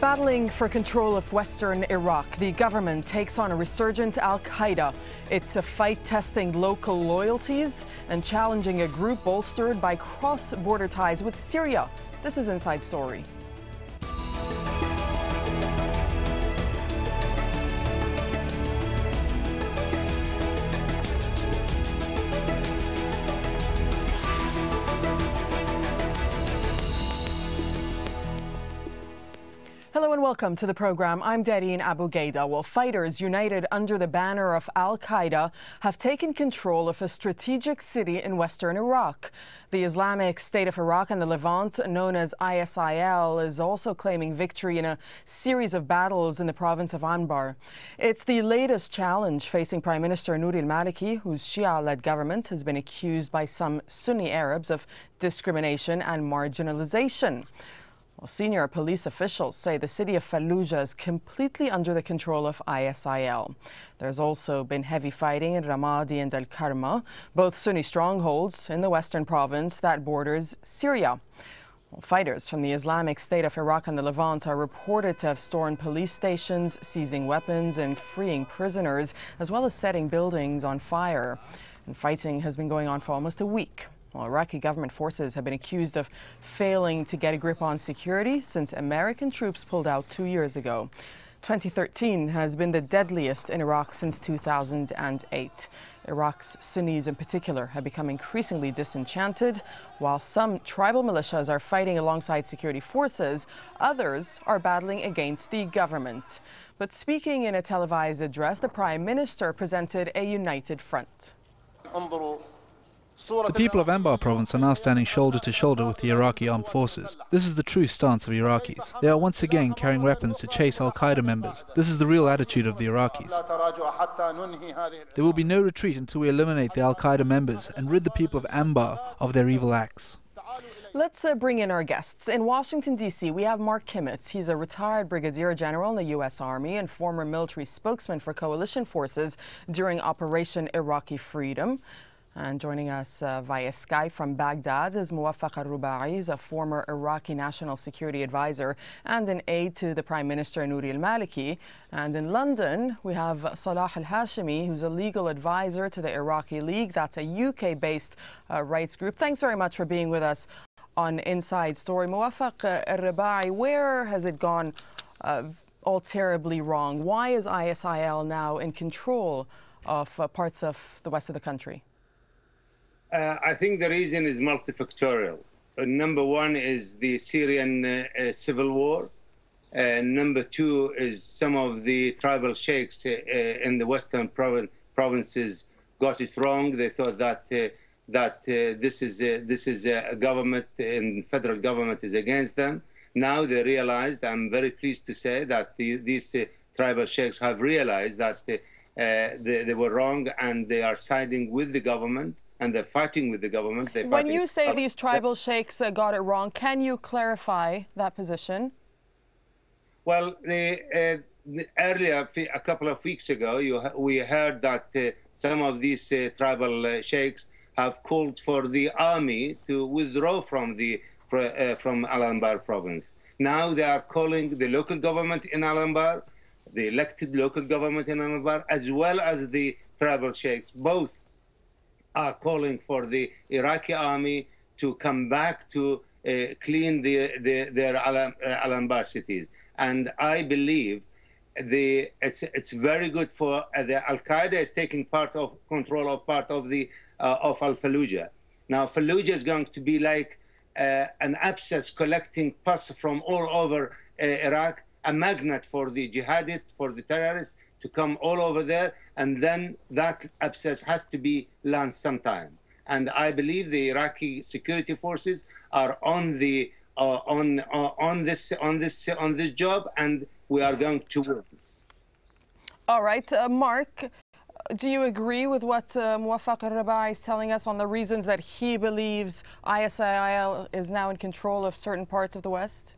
Battling for control of western Iraq, the government takes on a resurgent Al-Qaeda. It's a fight testing local loyalties and challenging a group bolstered by cross-border ties with Syria. This is Inside Story. Hello and welcome to the program. I'm Dareen Abughaida. Well, fighters united under the banner of Al-Qaeda have taken control of a strategic city in western Iraq. The Islamic State of Iraq and the Levant, known as ISIL, is also claiming victory in a series of battles in the province of Anbar. It's the latest challenge facing Prime Minister Nouri al-Maliki, whose Shia-led government has been accused by some Sunni Arabs of discrimination and marginalization. Well, senior police officials say the city of Fallujah is completely under the control of ISIL. There's also been heavy fighting in Ramadi and Al-Karma, both Sunni strongholds in the western province that borders Syria. Well, fighters from the Islamic State of Iraq and the Levant are reported to have stormed police stations, seizing weapons and freeing prisoners, as well as setting buildings on fire. And fighting has been going on for almost a week. Well, Iraqi government forces have been accused of failing to get a grip on security since American troops pulled out 2 years ago. 2013 has been the deadliest in Iraq since 2008. Iraq's Sunnis in particular have become increasingly disenchanted. While some tribal militias are fighting alongside security forces, others are battling against the government. But speaking in a televised address, the Prime Minister presented a united front. The people of Anbar province are now standing shoulder to shoulder with the Iraqi armed forces. This is the true stance of Iraqis. They are once again carrying weapons to chase Al-Qaeda members. This is the real attitude of the Iraqis. There will be no retreat until we eliminate the Al-Qaeda members and rid the people of Anbar of their evil acts. Let's bring in our guests. In Washington, D.C., we have Mark Kimmitt. He's a retired brigadier general in the U.S. Army and former military spokesman for coalition forces during Operation Iraqi Freedom. And joining us via Skype from Baghdad is Mowaffak Alrubaie. He's a former Iraqi national security advisor and an aide to the Prime Minister Nouri al-Maliki. And in London, we have Salah Hashimi, who's a legal advisor to the Iraqi League. That's a UK-based rights group. Thanks very much for being with us on Inside Story. Mowaffak Alrubaie, where has it gone all terribly wrong? Why is ISIL now in control of parts of the west of the country? I think the reason is multifactorial. Number one is the Syrian civil war. Number two is some of the tribal sheikhs in the western provinces got it wrong. They thought that this is a government and federal government is against them. Now they realized. I'm very pleased to say that these tribal sheikhs have realized that they were wrong and they are siding with the government. And they're fighting with the government. When you say these tribal sheikhs got it wrong, can you clarify that position? Well, earlier, a couple of weeks ago, we heard that some of these tribal sheikhs have called for the army to withdraw from Al-Anbar province. Now they are calling the local government in Al-Anbar, the elected local government in Al-Anbar, as well as the tribal sheikhs, both are calling for the Iraqi army to come back to clean their Al-Anbar cities. And I believe it's very good for the Al-Qaeda is taking control of part of Al-Fallujah. Now, Fallujah is going to be like an abscess collecting pus from all over Iraq, a magnet for the jihadists, for the terrorists, to come all over there, and then that abscess has to be launched sometime. And I believe the Iraqi security forces are on this job, and we are going to work. All right, Mark, do you agree with what Mowaffak Alrubaie is telling us on the reasons that he believes ISIL is now in control of certain parts of the West?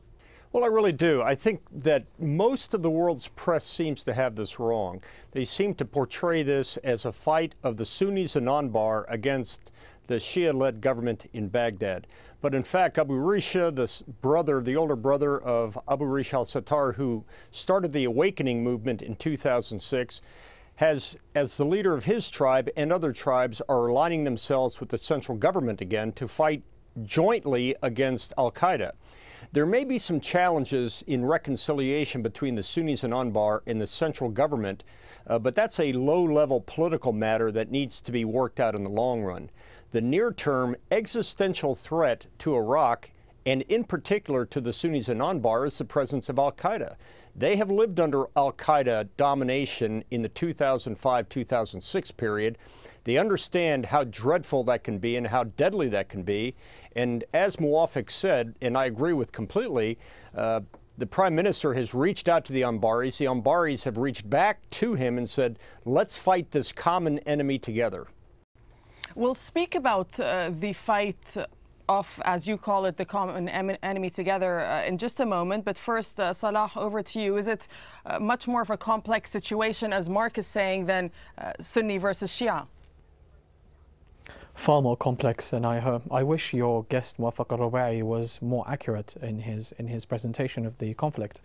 Well, I really do. I think that most of the world's press seems to have this wrong. They seem to portray this as a fight of the Sunnis in Anbar against the Shia-led government in Baghdad. But in fact, Abu Risha, the older brother of Abu Risha al-Sattar, who started the awakening movement in 2006, has, as the leader of his tribe and other tribes, are aligning themselves with the central government again to fight jointly against al-Qaeda. There may be some challenges in reconciliation between the Sunnis in Anbar and the central government, but that's a low-level political matter that needs to be worked out in the long run. The near-term existential threat to Iraq, and in particular to the Sunnis in Anbar, is the presence of al-Qaeda. They have lived under al-Qaeda domination in the 2005-2006 period. They understand how dreadful that can be and how deadly that can be. And as Mowaffak said, and I agree with completely, the Prime Minister has reached out to the Anbaris. The Anbaris have reached back to him and said, let's fight this common enemy together. We'll speak about the fight of, as you call it, the common enemy together in just a moment. But first, Salah, over to you. Is it much more of a complex situation, as Mark is saying, than Sunni versus Shia? Far more complex, and I wish your guest Mowaffak Alrubaie was more accurate in his presentation of the conflict.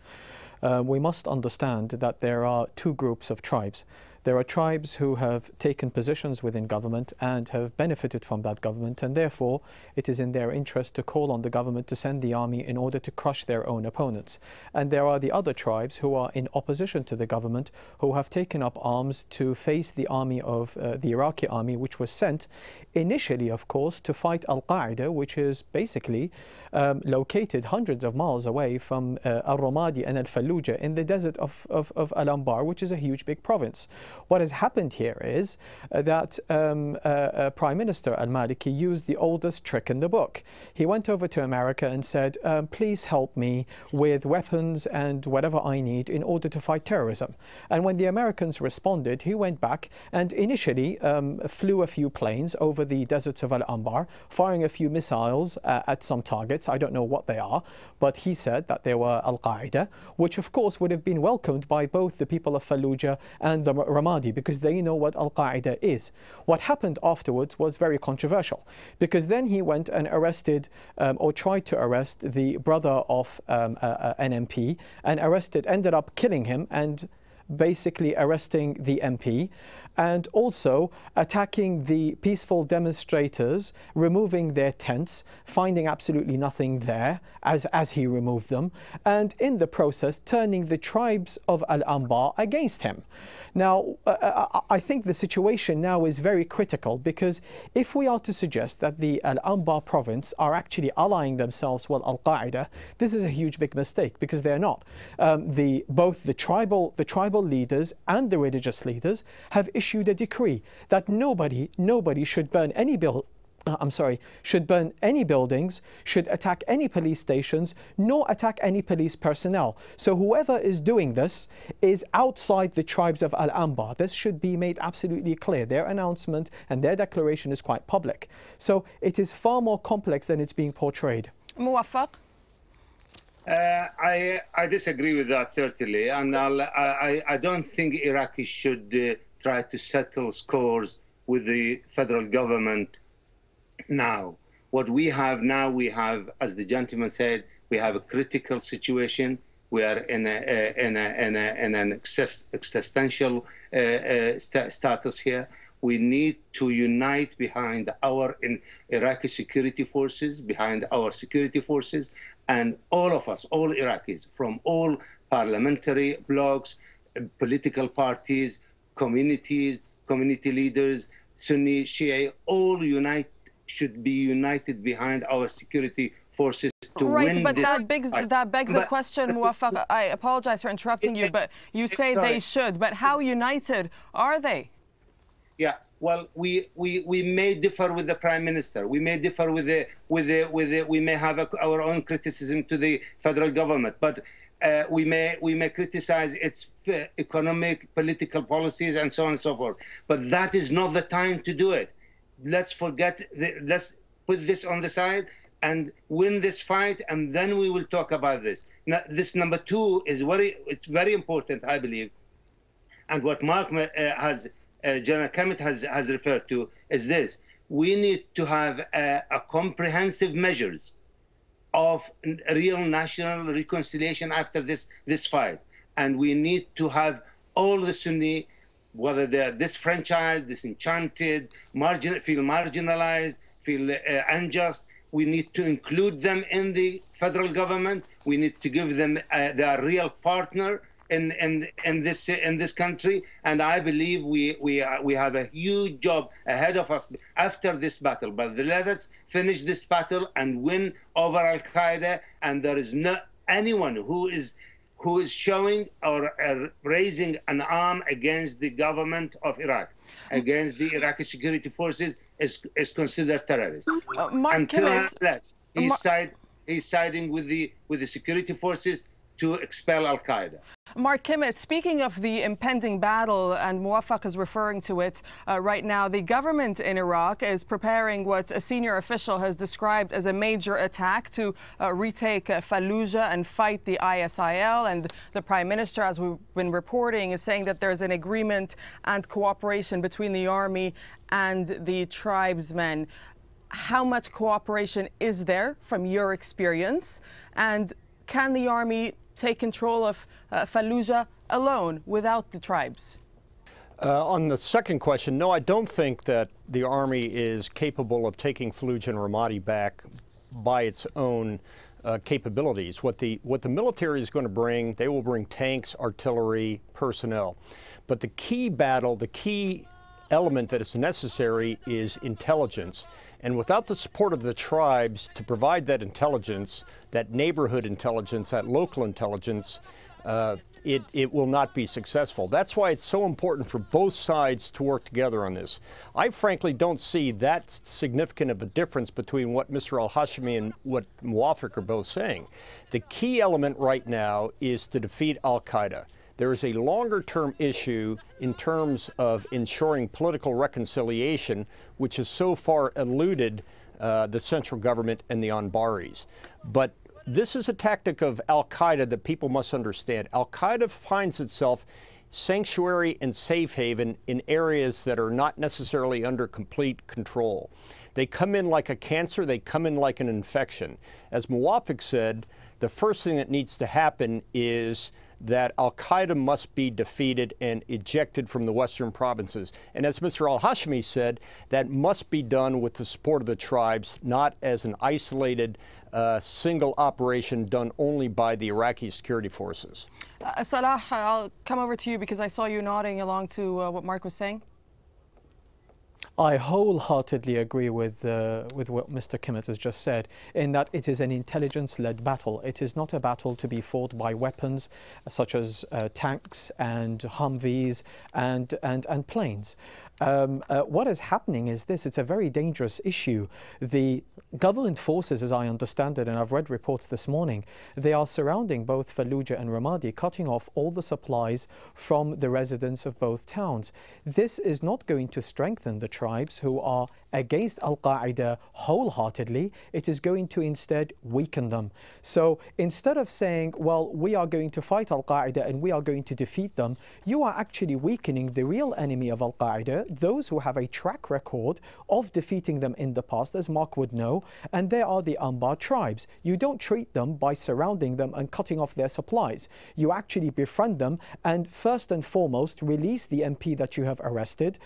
We must understand that there are two groups of tribes. There are tribes who have taken positions within government and have benefited from that government, and therefore it is in their interest to call on the government to send the army in order to crush their own opponents. And there are the other tribes who are in opposition to the government, who have taken up arms to face the army of the Iraqi army, which was sent initially, of course, to fight Al-Qaeda, which is basically located hundreds of miles away from Al-Ramadi and Al-Fallujah in the desert of Al-Anbar, which is a huge big province. What has happened here is that Prime Minister al-Maliki used the oldest trick in the book. He went over to America and said, please help me with weapons and whatever I need in order to fight terrorism. And when the Americans responded, he went back and initially flew a few planes over the deserts of Al-Anbar, firing a few missiles at some targets. I don't know what they are, but he said that they were Al-Qaeda, which of course would have been welcomed by both the people of Fallujah and the Ramadi, because they know what Al-Qaeda is. What happened afterwards was very controversial, because then he went and arrested or tried to arrest the brother of an MP, and ended up killing him and basically arresting the MP, and also attacking the peaceful demonstrators, removing their tents, finding absolutely nothing there as he removed them, and in the process turning the tribes of Al-Anbar against him. Now, I think the situation now is very critical, because if we are to suggest that the Al-Anbar province are actually allying themselves with Al-Qaeda, this is a huge big mistake, because they're not. Both the tribal leaders and the religious leaders have issued a decree that nobody should burn any should burn any buildings, should attack any police stations, nor attack any police personnel. So whoever is doing this is outside the tribes of Al-Anbar. This should be made absolutely clear. Their announcement and their declaration is quite public. So it is far more complex than it's being portrayed. Mowaffak? I disagree with that, certainly. And I don't think Iraqis should try to settle scores with the federal government now. What we have now, as the gentleman said, we have a critical situation. We are in an existential status here. We need to unite behind our Iraqi security forces, and all of us, all Iraqis, from all parliamentary blocs, political parties, communities, community leaders, Sunni, Shia, all should be united behind our security forces to win but this that begs the question, Mowaffak. I apologize for interrupting you, but you say they should. But how united are they? Yeah, well, we may differ with the Prime Minister. We may differ we may have our own criticism to the federal government, but we may criticize its economic, political policies, and so on and so forth. But that is not the time to do it. Let's let's put this on the side and win this fight, and then we will talk about this. Now, this number two is very important, I believe. And what Mark General Kimmitt has referred to is this. we need to have a comprehensive measures of real national reconciliation after this fight. And we need to have all the Sunni, whether they're disfranchised, disenchanted, feel marginalized, feel unjust, we need to include them in the federal government. We need to give them their real partner in this country. And I believe we have a huge job ahead of us after this battle. But let us finish this battle and win over Al-Qaeda. And there is not anyone who is showing or raising an arm against the government of Iraq, against the Iraqi security forces, is considered terrorist. Mark Kimmitt, he's siding with the security forces to expel Al-Qaeda. Mark Kimmitt, speaking of the impending battle, and Mowaffak is referring to it right now, the government in Iraq is preparing what a senior official has described as a major attack to retake Fallujah and fight the ISIL. And the Prime Minister, as we've been reporting, is saying that there's an agreement and cooperation between the army and the tribesmen. How much cooperation is there from your experience? And can the army take control of Fallujah alone without the tribes? On the second question, no, I don't think that the army is capable of taking Fallujah and Ramadi back by its own capabilities. What the military is going to bring, they will bring tanks, artillery, personnel. But the key battle, the key element that is necessary is intelligence. And without the support of the tribes to provide that intelligence, that neighborhood intelligence, that local intelligence, it will not be successful. That's why it's so important for both sides to work together on this. I frankly don't see that significant of a difference between what Mr. Al-Hashimi and what Mowaffak are both saying. The key element right now is to defeat Al-Qaeda. There is a longer-term issue in terms of ensuring political reconciliation, which has so far eluded the central government and the Anbaris. But this is a tactic of Al-Qaeda that people must understand. Al-Qaeda finds itself sanctuary and safe haven in areas that are not necessarily under complete control. They come in like a cancer, they come in like an infection. As Mowaffak said, the first thing that needs to happen is that Al-Qaeda must be defeated and ejected from the western provinces. And as Mr. Al-Hashimi said, that must be done with the support of the tribes, not as an isolated single operation done only by the Iraqi security forces. Salah, I'll come over to you because I saw you nodding along to what Mark was saying. I wholeheartedly agree with what Mr. Kimmitt has just said, in that it is an intelligence-led battle. It is not a battle to be fought by weapons such as tanks and Humvees and planes. What is happening is this: it's a very dangerous issue. The government forces, as I understand it, and I've read reports this morning, they are surrounding both Fallujah and Ramadi, cutting off all the supplies from the residents of both towns. This is not going to strengthen the tribes who are against Al-Qaeda wholeheartedly. It is going to instead weaken them. So instead of saying, well, we are going to fight Al-Qaeda and we are going to defeat them, you are actually weakening the real enemy of Al-Qaeda, those who have a track record of defeating them in the past, as Mark would know, and they are the Anbar tribes. You don't treat them by surrounding them and cutting off their supplies. You actually befriend them and first and foremost release the MP that you have arrested,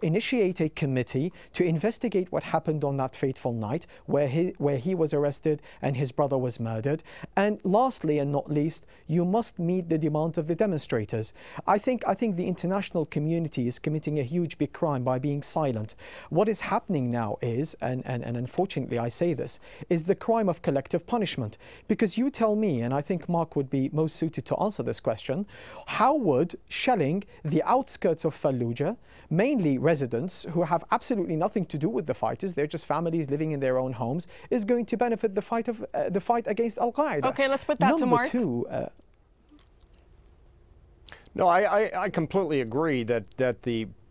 initiate a committee to investigate what happened on that fateful night where he was arrested and his brother was murdered. And lastly and not least, you must meet the demands of the demonstrators. I think the international community is committing a huge big crime by being silent. What is happening now is, and unfortunately I say this, is the crime of collective punishment. Because you tell me, and I think Mark would be most suited to answer this question, how would shelling the outskirts of Fallujah, mainly residents who have absolutely nothing to do with the fighters, they're just families living in their own homes, is going to benefit the fight against Al-Qaeda? Okay, let's put that to Mark. Number two, no, I completely agree that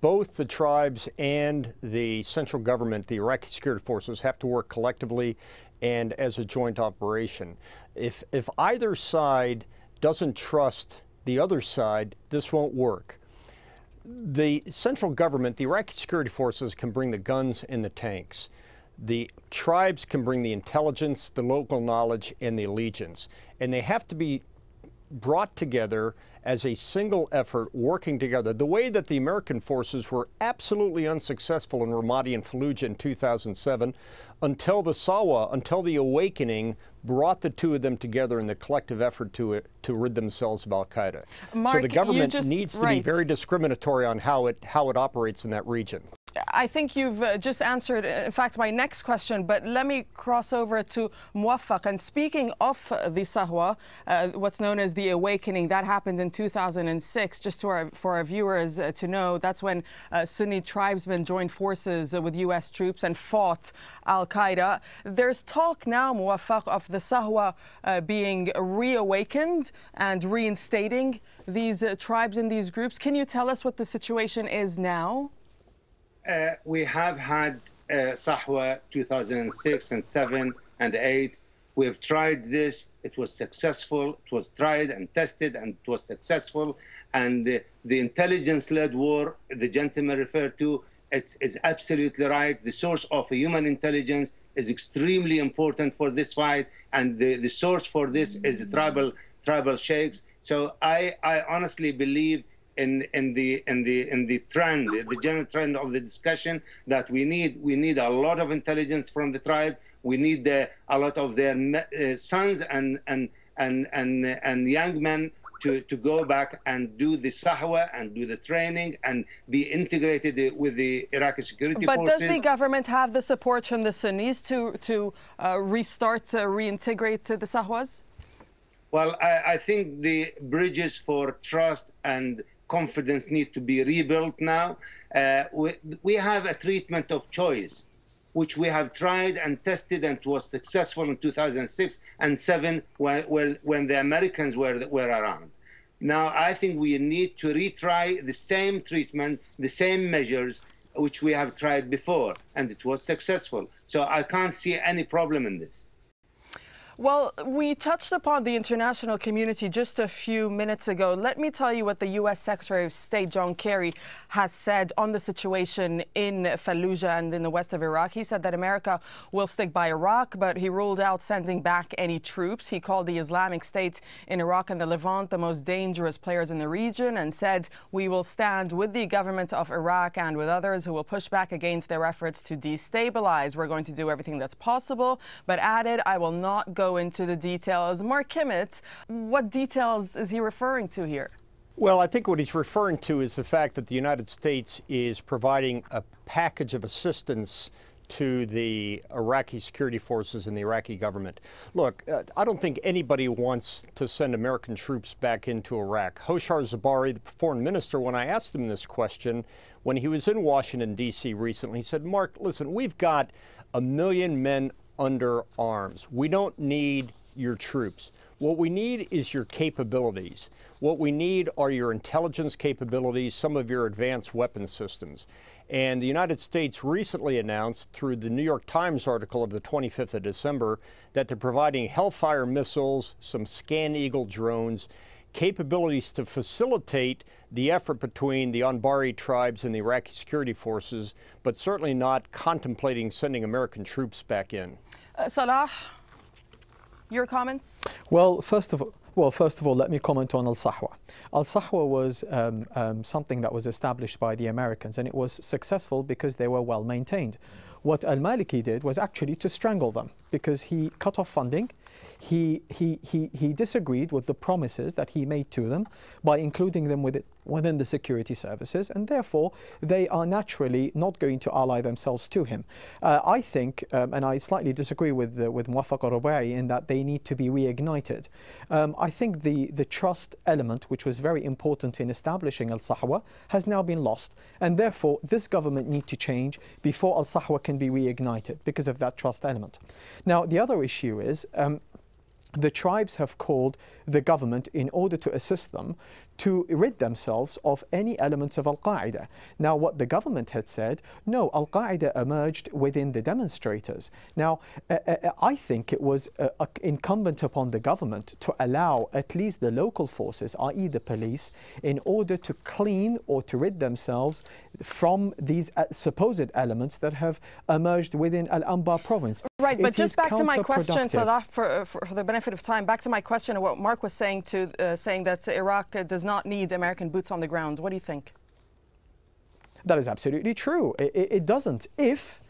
both the tribes and the central government, the Iraqi security forces, have to work collectively and as a joint operation. If either side doesn't trust the other side, this won't work. the central government, the Iraqi security forces, can bring the guns and the tanks. The tribes can bring the intelligence, the local knowledge, and the allegiance. And they have to be brought together as a single effort, working together. The way that the American forces were absolutely unsuccessful in Ramadi and Fallujah in 2007, until the Sawa, until the awakening, brought the two of them together in the collective effort to rid themselves of Al-Qaeda. So the government needs to be very discriminatory on how it operates in that region. I think you've just answered, in fact, my next question, but let me cross over to Mowaffak. And speaking of the Sahwa, what's known as the awakening, that happened in 2006. Just for our viewers to know, that's when Sunni tribesmen joined forces with U.S. troops and fought Al-Qaeda. There's talk now, Mowaffak, of the Sahwa being reawakened and reinstating these tribes in these groups. Can you tell us what the situation is now? We have had Sahwa 2006 and 7 and 8. We have tried this. It was successful. It was tried and tested, and it was successful. And the intelligence-led war the gentleman referred to, is absolutely right. The source of human intelligence is extremely important for this fight, and the source for this is tribal sheikhs. So I honestly believe in the trend, the general trend of the discussion, that we need a lot of intelligence from the tribe. We need a lot of their sons and young men to go back and do the Sahwa and do the training and be integrated with the Iraqi security forces. But does the government have the support from the Sunnis to reintegrate the Sahwas? Well, I think the bridges for trust and confidence need to be rebuilt now. We have a treatment of choice, which we have tried and tested, and was successful in 2006 and 7 when the Americans were around. Now, I think we need to retry the same treatment, the same measures, which we have tried before, and it was successful. So I can't see any problem in this. Well, we touched upon the international community just a few minutes ago. Let me tell you what the U.S. Secretary of State John Kerry has said on the situation in Fallujah and in the west of Iraq. He said that America will stick by Iraq, but he ruled out sending back any troops. He called the Islamic State in Iraq and the Levant the most dangerous players in the region, and said, "We will stand with the government of Iraq and with others who will push back against their efforts to destabilize. We're going to do everything that's possible," but added, "I will not go into the details." Mark Kimmitt, what details is he referring to here? Well, I think what he's referring to is the fact that the United States is providing a package of assistance to the Iraqi security forces and the Iraqi government. Look, I don't think anybody wants to send American troops back into Iraq. Hoshar Zebari, the foreign minister, when I asked him this question, when he was in Washington, D.C. recently, he said, "Mark, listen, we've got 1 million men under arms. We don't need your troops. What we need is your capabilities. What we need are your intelligence capabilities, some of your advanced weapon systems." And the United States recently announced, through the New York Times article of the 25th of December, that they're providing Hellfire missiles, some Scan Eagle drones, capabilities to facilitate the effort between the Anbari tribes and the Iraqi security forces, but certainly not contemplating sending American troops back in. Salah, your comments? Well, first of all, let me comment on Al-Sahwa. Al-Sahwa was something that was established by the Americans, and it was successful because they were well maintained. What al-Maliki did was actually to strangle them, because he cut off funding. He disagreed with the promises that he made to them by including them within the security services, and therefore they are naturally not going to ally themselves to him. I think, and I slightly disagree with Mowaffak Alrubaie in that they need to be reignited. I think the trust element, which was very important in establishing Al-Sahwa, has now been lost, and therefore this government needs to change before Al-Sahwa can be reignited because of that trust element. Now, the other issue is the tribes have called the government in order to assist them to rid themselves of any elements of Al-Qaeda. Now, what the government had said, no, Al-Qaeda emerged within the demonstrators. Now, I think it was incumbent upon the government to allow at least the local forces, i.e. the police, in order to clean or to rid themselves from these supposed elements that have emerged within Al-Anbar province. Right, but just back to my question, Salah, for the benefit of time, back to my question of what Mark was saying, saying that Iraq does not need American boots on the ground. What do you think? That is absolutely true. It doesn't. If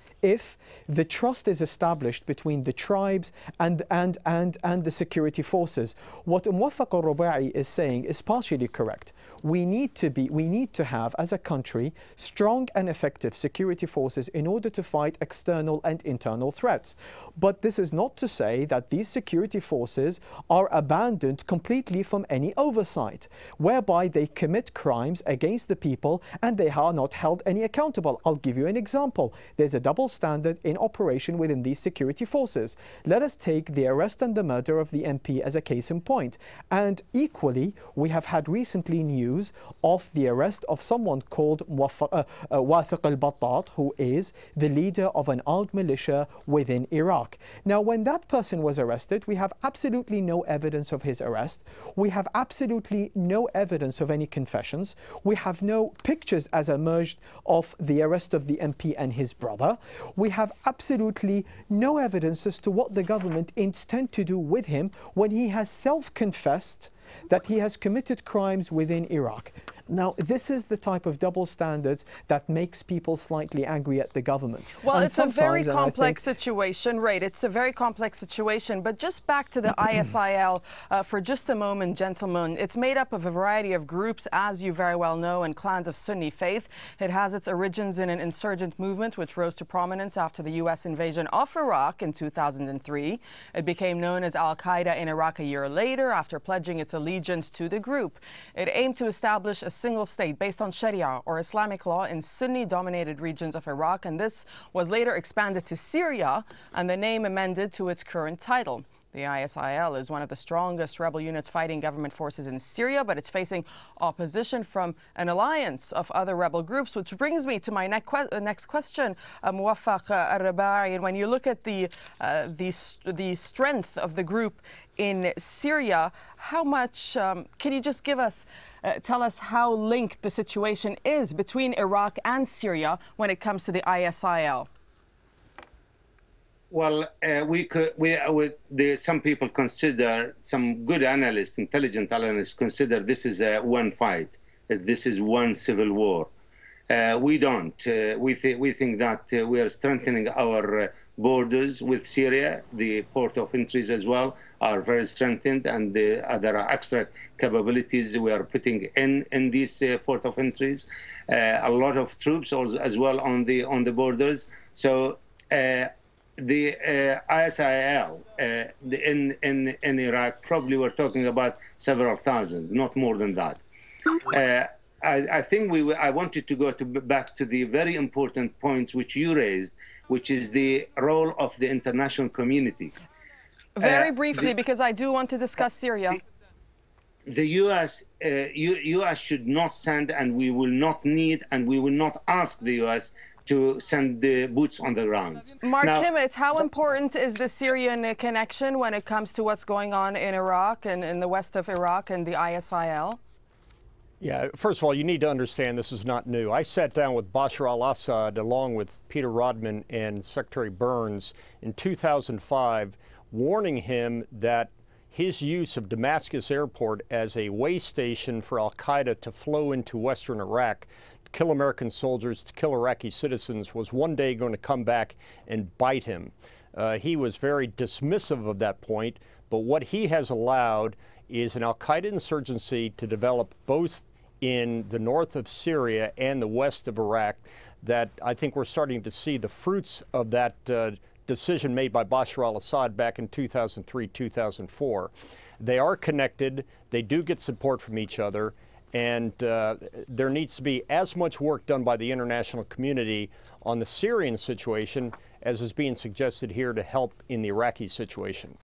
the trust is established between the tribes and the security forces, what Mowaffak Alrubaie is saying is partially correct. We need to have, as a country, strong and effective security forces in order to fight external and internal threats. But this is not to say that these security forces are abandoned completely from any oversight, whereby they commit crimes against the people and they are not held any accountable. I'll give you an example. There's a double standard in operation within these security forces. Let us take the arrest and the murder of the MP as a case in point. And equally, we have had recently news of the arrest of someone called Mowaffak Alrubaie, who is the leader of an armed militia within Iraq. Now, when that person was arrested, we have absolutely no evidence of his arrest. We have absolutely no evidence of any confessions. We have no pictures as emerged of the arrest of the MP and his brother. We have absolutely no evidence as to what the government intends to do with him when he has self-confessed that he has committed crimes within Iraq. Now, this is the type of double standards that makes people slightly angry at the government. Well, it's a very complex situation, right? It's a very complex situation. But just back to the ISIL for just a moment, gentlemen. It's made up of a variety of groups, as you very well know, and clans of Sunni faith. It has its origins in an insurgent movement which rose to prominence after the U.S. invasion of Iraq in 2003. It became known as Al-Qaeda in Iraq a year later after pledging its allegiance to the group. It aimed to establish a single state based on Sharia or Islamic law in Sunni-dominated regions of Iraq, and this was later expanded to Syria and the name amended to its current title. The ISIL is one of the strongest rebel units fighting government forces in Syria, but it's facing opposition from an alliance of other rebel groups, which brings me to my next question, Mowaffak Alrubaie. And when you look at the strength of the group in Syria, how much can you just give us, tell us how linked the situation is between Iraq and Syria when it comes to the ISIL? Well, some people consider, some good analysts, intelligent analysts consider this is one fight, this is one civil war. We don't. We think that we are strengthening our borders with Syria. The port of entries as well are very strengthened, and there are extra capabilities we are putting in these port of entries. A lot of troops also, as well on the borders. So. The ISIL in Iraq, probably we're talking about several thousand, not more than that. I think I wanted to go back to the very important points which you raised, which is the role of the international community. Very briefly, because I do want to discuss Syria. The U.S. should not send, and we will not need, and we will not ask the U.S. to send the boots on the ground. Mark Kimmitt, how important is the Syrian connection when it comes to what's going on in Iraq and in the west of Iraq and the ISIL? Yeah, first of all, you need to understand this is not new. I sat down with Bashar al-Assad along with Peter Rodman and Secretary Burns in 2005, warning him that his use of Damascus airport as a way station for al-Qaeda to flow into western Iraq, kill American soldiers, to kill Iraqi citizens, was one day going to come back and bite him. He was very dismissive of that point, but what he has allowed is an al-Qaeda insurgency to develop both in the north of Syria and the west of Iraq, that I think we're starting to see the fruits of that decision made by Bashar al-Assad back in 2003, 2004. They are connected, they do get support from each other, and there needs to be as much work done by the international community on the Syrian situation as is being suggested here to help in the Iraqi situation.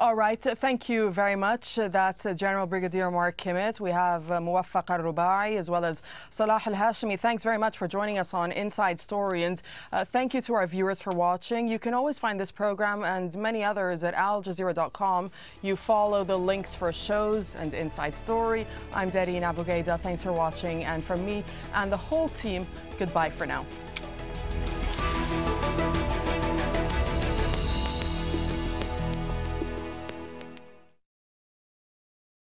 All right, thank you very much. That's General Brigadier Mark Kimmitt. We have Mowaffak Alrubaie as well as Salah Hashimi. Thanks very much for joining us on Inside Story, and thank you to our viewers for watching. You can always find this program and many others at aljazeera.com. You follow the links for shows and Inside Story. I'm Dareen Abughaida. Thanks for watching, and from me and the whole team, goodbye for now.